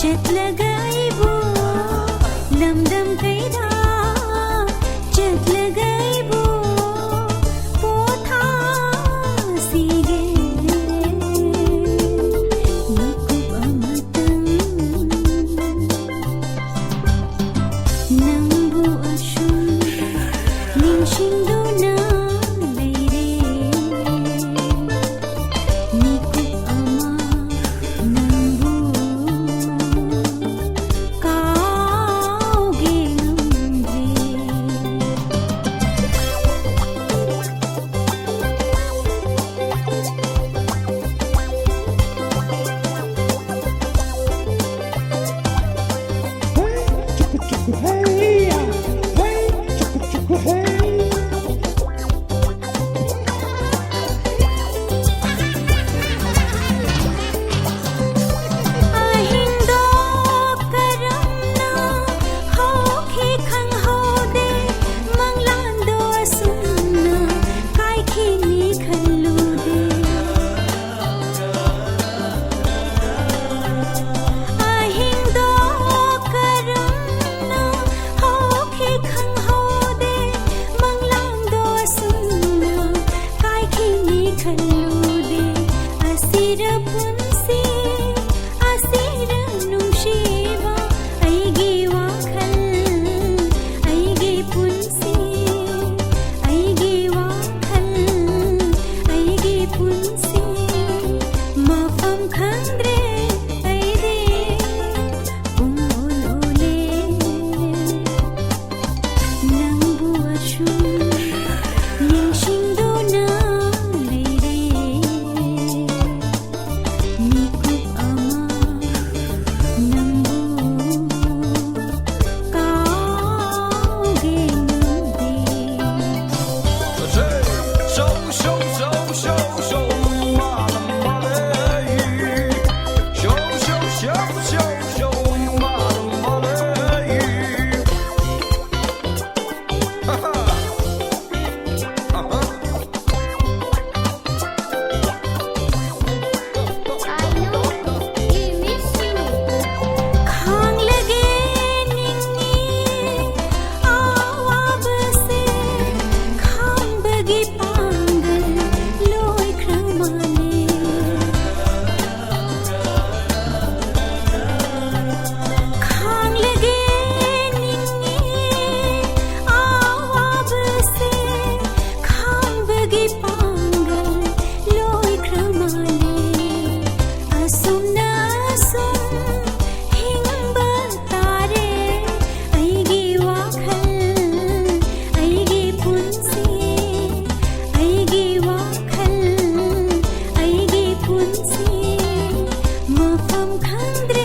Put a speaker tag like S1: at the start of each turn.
S1: Jatlagaibo lamdam kaida Jatlagaibo potha sige Nikub amatam Nambu ashun Ningshindo na leire Nikub ama nambu kauge nambre Ahindo karamna hoke khang hode manglando asunna kai khini khallude Ahindo karamna hoke khang hode manglando asunna kai khini khallude asira punsi asira nungsheba aigi wakhal aigi punsi aigi wakhal aigi punsi mafam khandre aide umolole nambu ashun ningshindo na leire Nikub ama nambu kauge nambre Khang lage ningni awab se khang bagi pangal loi kramane Khang lage ningni awab se khang bagi pangal loi kramane asumna asum hingba tare aigi wakhal aigi punsi aigi wakhal aigi punsi mafam khandre